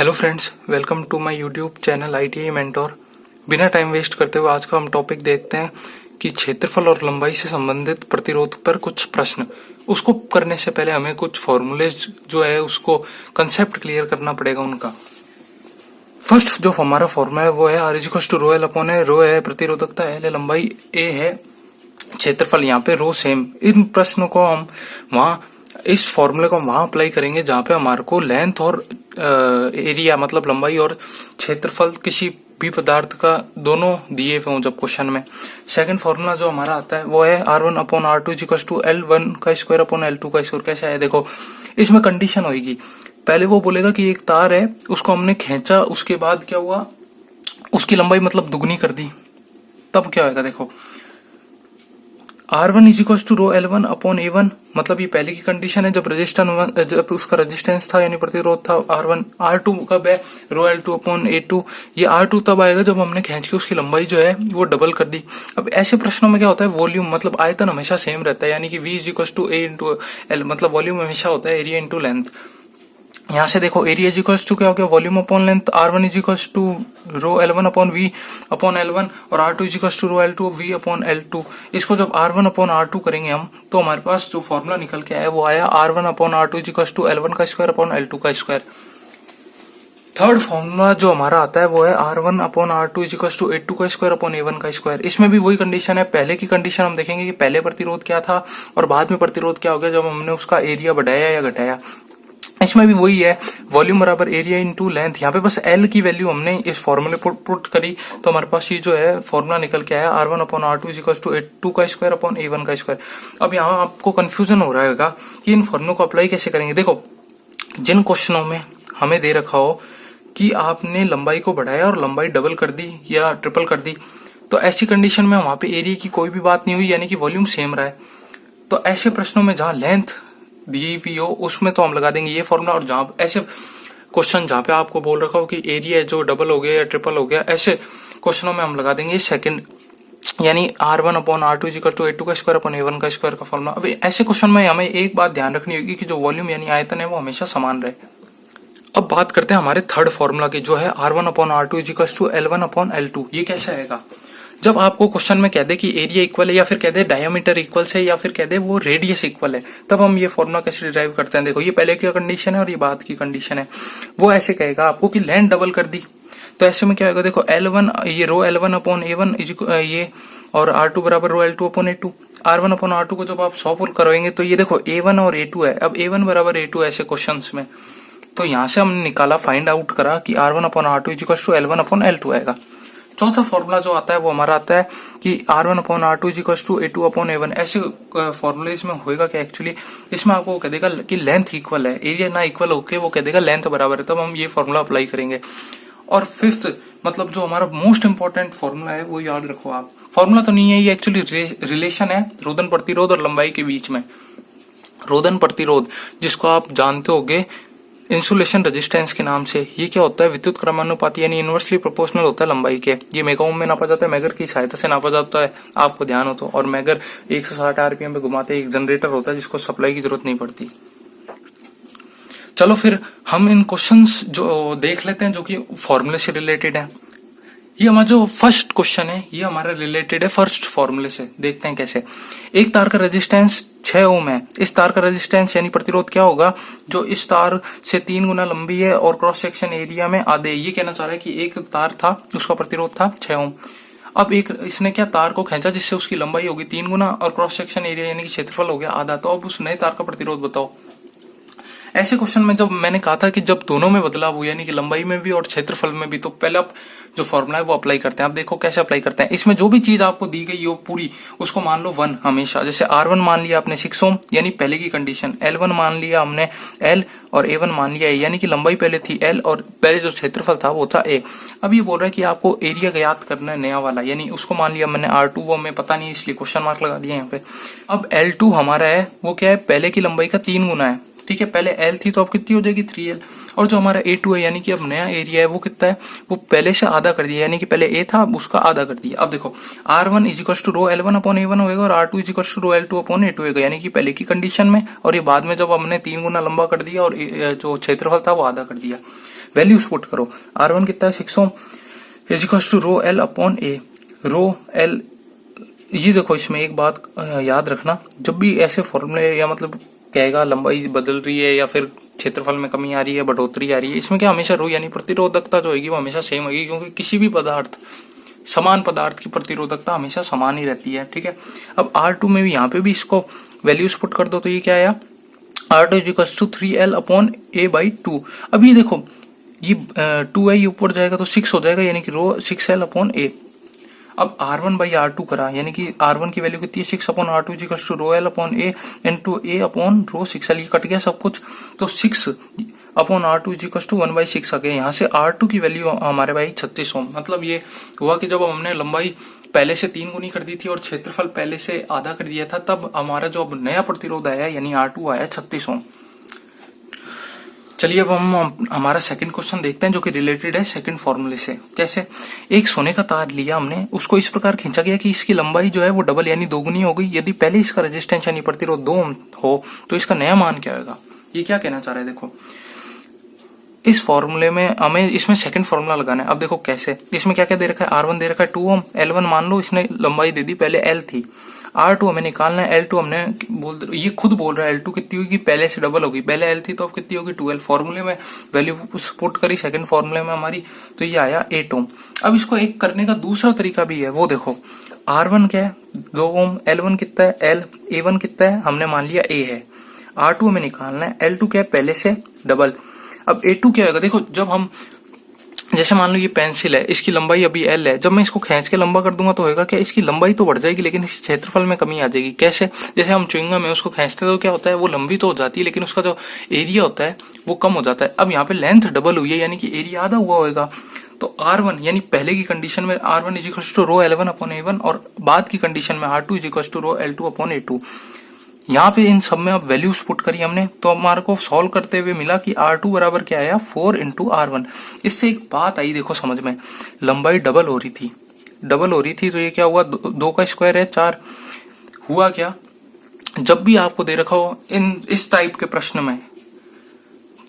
Hello friends, welcome to my YouTube channel ITI mentor. बिना time waste करते हुए आज का हम टॉपिक देखते हैं कि क्षेत्रफल और लंबाई से संबंधित प्रतिरोध पर कुछ प्रश्न। उसको करने से पहले हमें कुछ फॉर्मूलेज जो है उसको कंसेप्ट क्लियर करना पड़ेगा उनका। फर्स्ट जो हमारा फॉर्मूला है वो है R = रो एल अपॉन है। रो है प्रतिरोधकता, एल है लंबाई, ए है क्षेत्रफल, यहाँ पे रो सेम। इन प्रश्नों को हम वहां इस फॉर्मूले को वहां अप्लाई करेंगे जहां पे हमारे को लेंथ और एरिया मतलब लंबाई और क्षेत्रफल किसी भी पदार्थ का दोनों दिए हुए हों जब क्वेश्चन में। सेकंड फॉर्मूला जो हमारा आता है वो है R1/R2 = L1 का स्क्वायर अपॉन L2 का स्क्वायर। कैसे है देखो, इसमें कंडीशन होगी, पहले वो बोलेगा कि एक तार है, उसको हमने खींचा, उसके बाद क्या हुआ, उसकी लंबाई मतलब दुगनी कर दी, तब क्या होगा देखो। R1 = रो L1 अपॉन A1, मतलब ये पहले की कंडीशन है जब उसका रेजिस्टेंस था यानी प्रतिरोध था R1। R2 कब है, रो L2 अपॉन A2। ये R2 तब आएगा जब हमने खींच के उसकी लंबाई जो है वो डबल कर दी। अब ऐसे प्रश्नों में क्या होता है, वॉल्यूम मतलब आयतन हमेशा सेम रहता है, यानी कि V = A × L, मतलब वॉल्यूम हमेशा होता है एरिया इंटू लेंथ। यहाँ से देखो एरिया = क्या हो गया, वॉल्यूम अपॉन लेंथ। R1 = रो L1 upon V upon L1 और R2 = रो L2 V अपॉन L2। इसको जब R1 अपॉन R2 करेंगे हम तो हमारे पास जो फॉर्मूला निकल के आया वो आया R1/R2 = L1 का स्क्वायर अपॉन L2 का स्क्वायर। थर्ड फॉर्मूला जो हमारा आता है वो है R1/R2 = A2 का स्क्वायर अपॉन A1 का स्क्वायर। इसमें भी वही कंडीशन है, पहले की कंडीशन हम देखेंगे कि पहले प्रतिरोध क्या था और बाद में प्रतिरोध क्या हो गया जब हमने उसका एरिया बढ़ाया या घटाया। इसमें भी वही है, वॉल्यूम बराबर एरिया इंटू लेंथ। यहाँ पे बस एल की वैल्यू हमने इस फॉर्मूले पर पुट करी तो हमारे पास ये जो है फॉर्मूला निकल के आया R1/R2 = A2 का स्क्वायर अपॉन A1 का स्क्वायर। अब यहाँ आपको कंफ्यूजन हो रहा है कि इन फॉर्मूलों को अप्लाई कैसे करेंगे। देखो, जिन क्वेश्चनों में हमें दे रखा हो कि आपने लंबाई को बढ़ाया और लंबाई डबल कर दी या ट्रिपल कर दी, तो ऐसी कंडीशन में वहां पे एरिया की कोई भी बात नहीं हुई, यानी कि वॉल्यूम सेम रहा है। तो ऐसे प्रश्नों में जहां लेंथ दी हुई हो उसमें तो हम लगा देंगे ये फॉर्मूला, और जहां ऐसे क्वेश्चन जहां पे आपको बोल रखा हो कि एरिया जो डबल हो गया या ट्रिपल हो गया, ऐसे क्वेश्चनों में हम लगा देंगे सेकंड, यानी R1/R2 = A2 का स्क्वायर अपॉन A1 का स्क्वायर का फॉर्मूला। अब ऐसे क्वेश्चन में हमें एक बात ध्यान रखनी होगी कि जो वॉल्यूम यानी आयतन है वो हमेशा समान रहे। अब बात करते हैं हमारे थर्ड फॉर्मूला की, जो है R1/R2 = L1 अपॉन L2। ये कैसे आएगा, जब आपको क्वेश्चन में कह दे कि एरिया इक्वल है या फिर कह दे डायमीटर इक्वल है या फिर कह दे वो रेडियस इक्वल है, तब हम ये फॉर्मूला कैसे डिराइव करते हैं। देखो, ये पहले की कंडीशन है और ये बाद की कंडीशन है। वो ऐसे कहेगा आपको कि लेंथ डबल कर दी, तो ऐसे में क्या होगा देखो, L1 ये रो L1 अपॉन A1 ये, और R2 बराबर रो L2 अपॉन A2। R1/R2 को जब आप सॉल्व करोगे तो ये देखो A1 और A2 है। अब A1 बराबर A2 ऐसे क्वेश्चन में, तो यहां से हमने निकाला, फाइंड आउट करा कि R1/R2 = L1 अपॉन L2 आएगा। चौथा फॉर्मूला जो आता है वो हमारा आता है कि R1/R2 = A2 अपॉन A1। ऐसे फॉर्मूले इसमें होएगा कि एक्चुअली इसमें आपको कह देगा कि लेंथ इक्वल है, एरिया ना इक्वल होके वो कह देगा लेंथ बराबर है, तब हम ये फॉर्मूला अप्लाई करेंगे। और फिफ्थ मतलब जो हमारा मोस्ट इंपॉर्टेंट फॉर्मूला है वो याद रखो आप, फॉर्मूला तो नहीं है ये, एक्चुअली रिलेशन है रोधन प्रतिरोध और लंबाई के बीच में। रोधन प्रतिरोध जिसको आप जानते होगे इंसुलेशन रेजिस्टेंस के नाम से, ये क्या होता है, विद्युत क्रमानुपाती यानी इनवर्सली प्रोपोर्शनल होता है लंबाई के। ये मेगा ओम में नापा जाता है, मैगर की सहायता से नापा जाता है, आपको ध्यान हो तो। और मैगर 160 RPM पे घुमाते एक जनरेटर होता है जिसको सप्लाई की जरूरत नहीं पड़ती। चलो फिर हम इन क्वेश्चंस जो देख लेते हैं जो कि फॉर्मूले से रिलेटेड है। ये हमारा जो फर्स्ट क्वेश्चन है ये हमारा रिलेटेड है फर्स्ट फॉर्मूले से। देखते हैं कैसे। एक तार का रेजिस्टेंस 6 ओम है। इस तार का रेजिस्टेंस यानी प्रतिरोध क्या होगा, जो इस तार से 3 गुना लंबी है और क्रॉस सेक्शन एरिया में आधे। ये कहना चाह रहा है कि एक तार था, उसका प्रतिरोध था 6 ओम। अब एक इसने क्या तार को खींचा जिससे उसकी लंबाई होगी 3 गुना और क्रॉस सेक्शन एरिया यानी कि क्षेत्रफल हो गया आधा। तो अब उस नए तार का प्रतिरोध बताओ। ऐसे क्वेश्चन में जब मैंने कहा था कि जब दोनों में बदलाव हुआ यानी कि लंबाई में भी और क्षेत्रफल में भी, तो पहले आप जो फॉर्मूला है वो अप्लाई करते हैं। आप देखो कैसे अप्लाई करते हैं। इसमें जो भी चीज आपको दी गई हो पूरी उसको मान लो 1 हमेशा। जैसे R1 मान लिया आपने 6 ओम यानी पहले की कंडीशन, L1 मान लिया हमने L और A1 मान लिया A, यानी कि लंबाई पहले थी L और पहले जो क्षेत्रफल था वो था A। अब ये बोल रहा है कि आपको एरिया ज्ञात करना है नया वाला, यानी उसको मान लिया मैंने R2, वो हमें पता नहीं इसलिए क्वेश्चन मार्क लगा दिया यहाँ पे। अब L2 हमारा है वो क्या है, पहले की लंबाई का 3 गुना है, ठीक है, पहले एल थी तो अब कितनी हो जाएगी 3L। और जो हमारा A2 है यानी कि अब नया एरिया है वो कितना है, वो पहले से आधा कर दिया, यानी कि पहले A था अब उसका आधा कर दिया। अब देखो R1 is equal to row L1 upon A1 होगा और R2 is equal to row L2 upon A2 होगा, यानी कि पहले की कंडीशन में, और ये बाद में जब हमने 3 गुना लंबा कर दिया और जो क्षेत्रफल था वो आधा कर दिया। वैल्यूज पुट करो, R1 कितना है 6 ohm is equal to rho L upon A, rho L। ये देखो इसमें एक बात याद रखना, जब भी ऐसे फॉर्मूले या मतलब कहेगा लंबाई बदल रही है या फिर क्षेत्रफल में कमी आ रही है, बढ़ोतरी आ रही है, इसमें क्या हमेशा रो यानी प्रतिरोधकता जो होगी वो हमेशा सेम होगी, क्योंकि किसी भी पदार्थ समान पदार्थ की प्रतिरोधकता हमेशा समान ही रहती है। ठीक है, अब R2 में भी यहाँ पे भी इसको वैल्यूज पुट कर दो तो ये क्या आया, R2 equals to 3L upon A/2। अब ये देखो ये 2 है, ये ऊपर जाएगा तो 6 हो जाएगा, यानी कि रो 6L अपॉन A। अब R1/R2 करा, यानी कि R1 की वैल्यू कितनी है 6 upon R2 equals to rho L upon A into A upon rho 6L। ये कट गया सब कुछ, तो 6 अपॉन R2 इजिकल्स टू 1/6 आ गया। यहाँ से R2 की वैल्यू हमारे भाई 36 ओम। मतलब ये हुआ कि जब हमने लंबाई पहले से 3 गुनी कर दी थी और क्षेत्रफल पहले से आधा कर दिया था, तब हमारा जो अब नया प्रतिरोध आया यानी R2 आया 36 ओम। चलिए अब हम हमारा सेकंड क्वेश्चन देखते हैं जो कि रिलेटेड है सेकंड फॉर्मूले से। कैसे, एक सोने का तार लिया हमने, उसको इस प्रकार खींचा गया कि इसकी लंबाई जो है वो डबल यानी दोगुनी हो गई। यदि पहले इसका रेजिस्टेंस यानी प्रतिरोध 2 ओम हो तो इसका नया मान क्या होगा। ये क्या कहना चाह रहा है, देखो इस फॉर्मूले में हमें इसमें सेकंड फॉर्मूला लगाना है। अब देखो कैसे, इसमें क्या क्या दे रखा है, R1 दे रखा है 2 ओम, L1 मान लो इसने लंबाई दे दी, पहले L थी, R2 हमें निकालना है, L2 हमने ये खुद बोल रहा है L2 कितनी होगी, पहले से डबल होगी, पहले L थी तो अब कितनी होगी 2L। फॉर्मूले में वैल्यू पुट करी सेकंड फॉर्मूले में हमारी, तो ये आया 8 ओम। अब इसको एक करने का दूसरा तरीका भी है, वो देखो R1 क्या है 2 ओम, L1 कितना है L, A1 कितना है हमने मान लिया A है, R2 हमें निकालना है, L2 क्या है पहले से डबल। अब A2 क्या होगा, देखो जब हम जैसे मान लो ये पेंसिल है, इसकी लंबाई अभी L है, जब मैं इसको खींच के लंबा कर दूंगा तो होगा क्या, इसकी लंबाई तो बढ़ जाएगी लेकिन इस क्षेत्रफल में कमी आ जाएगी। कैसे, जैसे हम च्युइंगम में उसको खींचते तो क्या होता है, वो लंबी तो हो जाती है लेकिन उसका जो एरिया होता है वो कम हो जाता है। अब यहाँ पे लेंथ डबल हुई है यानी कि एरिया आधा हुआ होगा, तो R1 यानी पहले की कंडीशन में R1 इजिकल्स to row L1 upon A1 और बाद की कंडीशन में R2 equals to row L2 upon A2। यहाँ पे इन सब में अब वैल्यूज पुट करी हमने, तो हमारे को सॉल्व करते हुए मिला कि R2 बराबर क्या आया 4 इंटू R1। इससे एक बात आई देखो समझ में, लंबाई डबल हो रही थी तो ये क्या हुआ, 2 का स्क्वायर है 4। हुआ क्या, जब भी आपको दे रखा हो इस टाइप के प्रश्न में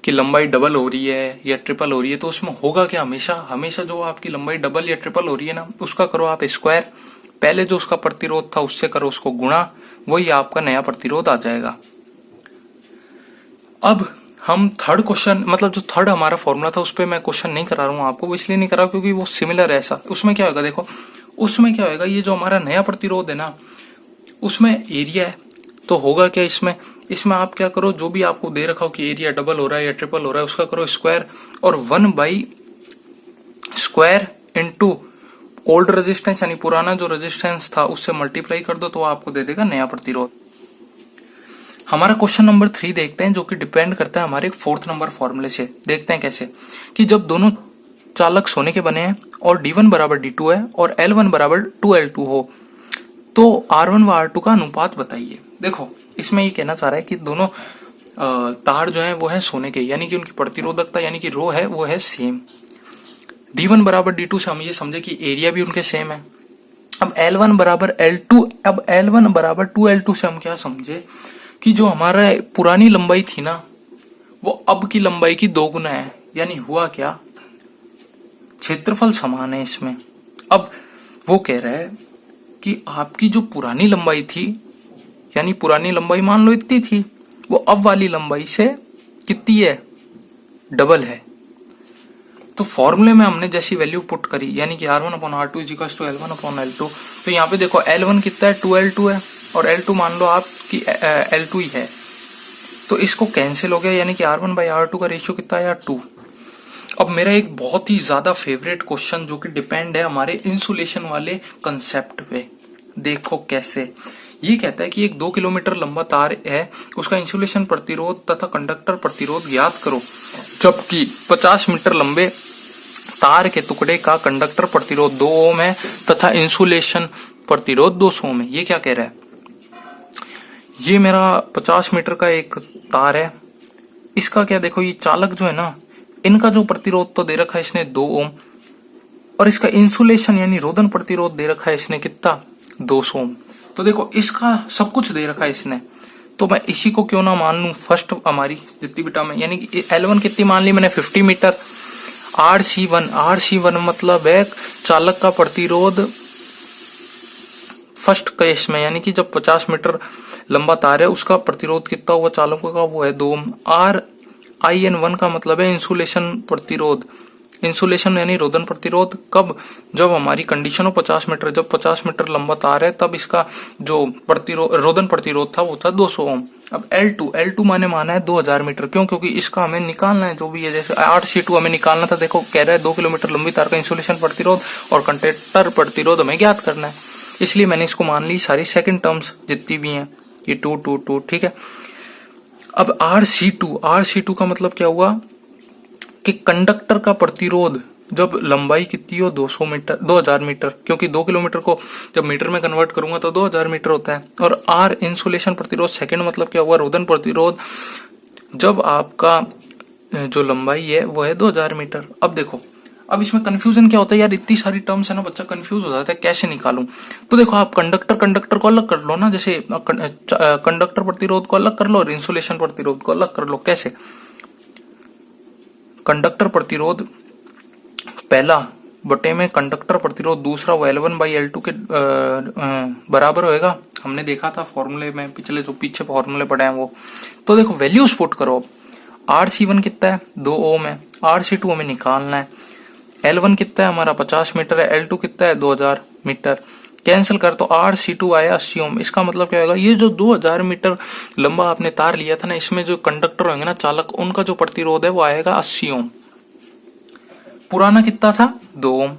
कि लंबाई डबल हो रही है या ट्रिपल हो रही है, तो उसमें होगा क्या, हमेशा जो आपकी लंबाई डबल या ट्रिपल हो रही है ना, उसका करो आप स्क्वायर, पहले जो उसका प्रतिरोध था उससे करो उसको गुणा, वही आपका नया प्रतिरोध आ जाएगा। अब हम थर्ड क्वेश्चन, मतलब जो थर्ड हमारा फॉर्मूला था उस पर मैं क्वेश्चन नहीं करा रहा हूं आपको, वो इसलिए नहीं करा क्योंकि वो सिमिलर है ऐसा। उसमें क्या होगा, देखो उसमें क्या होगा, ये जो हमारा नया प्रतिरोध है ना उसमें एरिया है, तो होगा क्या इसमें आप क्या करो, जो भी आपको दे रखा हो कि एरिया डबल हो रहा है या ट्रिपल हो रहा है उसका करो स्क्वायर, और 1/स्क्वायर इंटू ओल्ड रेजिस्टेंस यानी पुराना जो रेजिस्टेंस था उससे मल्टीप्लाई कर दो, तो आपको दे देगा नया प्रतिरोध। हमारा क्वेश्चन नंबर 3 देखते हैं जो कि डिपेंड करता है हमारे 4th नंबर फॉर्मूले से। देखते हैं कैसे, कि जब दोनों चालक सोने के बने हैं और D1 बराबर D2 है और L1 बराबर 2L2 हो तो R1 व R2 का अनुपात बताइए। देखो इसमें ये कहना चाह रहा है कि दोनों तार जो है वो है सोने के, यानी कि उनकी प्रतिरोधकता यानी कि रो है वो है सेम। D1 बराबर D2 से हम ये समझे कि एरिया भी उनके सेम है। अब L1 बराबर L2, अब L1 बराबर 2L2 से हम क्या समझे कि जो हमारा पुरानी लंबाई थी ना वो अब की लंबाई की 2 गुना है, यानी हुआ क्या, क्षेत्रफल समान है इसमें। अब वो कह रहा है कि आपकी जो पुरानी लंबाई थी, यानी पुरानी लंबाई मान लो इतनी थी, वो अब वाली लंबाई से कितनी है, डबल है। तो फॉर्मूले में हमने जैसी वैल्यू पुट करी यानी कि R1 upon R2 equals to L1 upon L2, तो यहाँ पे देखो L1 कितना है 2L2 है और L2 मान लो आप कि L2 ही है, तो इसको कैंसिल हो गया यानी कि R1/R2 का रेशियो कितना आया 2। अब मेरा एक बहुत ही ज्यादा फेवरेट क्वेश्चन जो कि डिपेंड है हमारे इंसुलेशन वाले कंसेप्ट पे। देखो कैसे, ये कहता है कि एक 2 किलोमीटर लंबा तार है, उसका इंसुलेशन प्रतिरोध तथा कंडक्टर प्रतिरोध ज्ञात करो, जबकि 50 मीटर लंबे तार के टुकड़े का कंडक्टर प्रतिरोध 2 ओम है तथा इंसुलेशन प्रतिरोध 200 ओम है। ये क्या कह रहा है, ये मेरा 50 मीटर का एक तार है इसका क्या देखो, ये चालक जो है ना, इनका जो प्रतिरोध तो दे रखा है इसने 2 ओम, और इसका इंसुलेशन यानी रोधन प्रतिरोध दे रखा है इसने कितना, 200 ओम। तो देखो इसका सब कुछ दे रखा है इसने, तो मैं इसी को क्यों ना मान लूं फर्स्ट हमारी जितनी भी टर्म है, यानी कि L1 कितनी मान ली मैंने 50 मीटर। RC1 मतलब है चालक का प्रतिरोध फर्स्ट केस में, यानी कि जब 50 मीटर लंबा तार है उसका प्रतिरोध कितना हुआ चालकों का, वो है 2 ओम। RIN1 का मतलब है इंसुलेशन प्रतिरोध, इंसुलेशन यानी रोधन प्रतिरोध, कब, जब हमारी कंडीशन हो 50 मीटर, जब 50 मीटर लंबा तार है तब इसका जो प्रतिरोध रोधन प्रतिरोध था वो था 200 ओम। अब L2 माना है 2000 मीटर, क्यों, क्योंकि इसका हमें निकालना है जो भी है, जैसे RC2 हमें निकालना था, देखो कह रहा है 2 किलोमीटर लंबी तार का इंसुलेशन प्रतिरोध और कंडक्टर प्रतिरोध हमें ज्ञात करना है, इसलिए मैंने इसको मान ली सारी सेकंड टर्म्स जितनी भी हैं, ये 2 ठीक है। अब RC2 का मतलब क्या हुआ कि कंडक्टर का प्रतिरोध जब लंबाई कितनी हो 2000 मीटर, क्योंकि 2 किलोमीटर को जब मीटर में कन्वर्ट करूंगा तो 2000 मीटर होता है, और R इंसुलेशन प्रतिरोध सेकंड मतलब क्या हुआ, रोधन प्रतिरोध, जब आपका जो लंबाई है वो है 2000 मीटर। अब देखो, अब इसमें कंफ्यूजन क्या होता है यार, इतनी सारी टर्म्स है ना, बच्चा कंफ्यूज हो जाता है कैसे निकालूं। तो देखो आप कंडक्टर को अलग कर लो ना, जैसे कंडक्टर प्रतिरोध को अलग कर लो और इंसुलेशन प्रतिरोध को अलग कर लो। कैसे, कंडक्टर प्रतिरोध पहला बटे में कंडक्टर प्रतिरोध दूसरा, वो L1/L2 के बराबर होएगा। हमने देखा था फॉर्मूले में, पिछले जो पीछे फॉर्मूले पढ़े हैं वो। तो देखो वैल्यूज पुट करो, RC1 कितना है 2 ओम है, RC2 हमें निकालना है, L1 कितना है हमारा 50 मीटर है, L2 कितना है 2000 मीटर, कैंसिल कर तो RC2 आया 80 ओम। इसका मतलब क्या होगा, ये जो 2000 मीटर लंबा आपने तार लिया था ना, इसमें जो कंडक्टर होंगे ना चालक, उनका जो प्रतिरोध है वो आएगा 80 ओम। पुराना कितना था 2 ओम।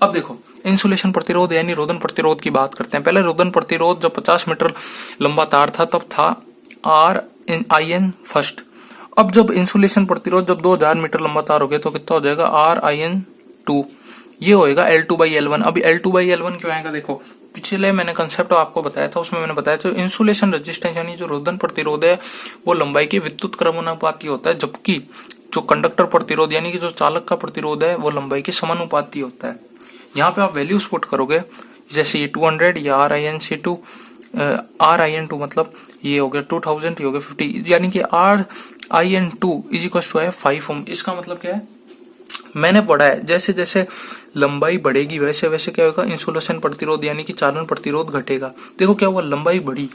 अब देखो इंसुलेशन प्रतिरोध यानी रोधन प्रतिरोध की बात करते हैं। पहले रोधन प्रतिरोध जब 50 मीटर लंबा तार था तब था RIN फर्स्ट। अब जब इंसुलेशन प्रतिरोध जब 2000 मीटर लंबा तार हो गया तो कितना हो जाएगा RIN2, ये होएगा L2/L1। अभी L2/L1 क्यों आएगा, देखो पिछले मैंने कंसेप्ट आपको बताया था, उसमें मैंने बताया था इंसुलेशन रेजिस्टेंस यानी जो रोधन प्रतिरोध है वो लंबाई के विद्युत क्रमानुपाती होता है, जबकि जो कंडक्टर प्रतिरोध यानी कि जो चालक का प्रतिरोध है वो लंबाई के समानुपाती होता है। यहाँ पे आप वैल्यूज पुट करोगे, जैसे ये 200 या RIN2 मतलब ये हो गया 2000, ये हो गया 50, यानी कि RIN2 इज इक्वल टू है 5 ओम। इसका मतलब क्या है, मैंने पढ़ा है जैसे जैसे लंबाई बढ़ेगी वैसे वैसे क्या होगा, इंसुलेशन प्रतिरोध यानी कि चालन प्रतिरोध घटेगा। देखो क्या हुआ, लंबाई बढ़ी,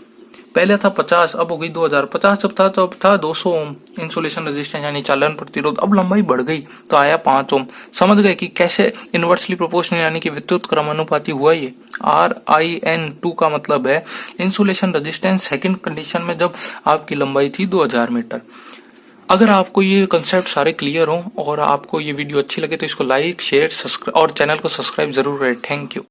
पहले था 50 अब हो गई 2000, 50 जब था तब था 200 ओम इंसुलेशन रेजिस्टेंस यानी चालन प्रतिरोध, अब लंबाई बढ़ गई तो आया 5 ओम। समझ गए कि कैसे इनवर्सली प्रोपोर्शनल यानी कि विद्युत क्रमानुपाती हुआ ये। RIN2 का मतलब है इंसुलेशन रेजिस्टेंस सेकंड कंडीशन में जब आपकी लंबाई थी 2000 मीटर। अगर आपको ये कंसेप्ट सारे क्लियर हो और आपको ये वीडियो अच्छी लगे तो इसको लाइक शेयर सब्सक्राइब और चैनल को सब्सक्राइब जरूर करें। Thank you.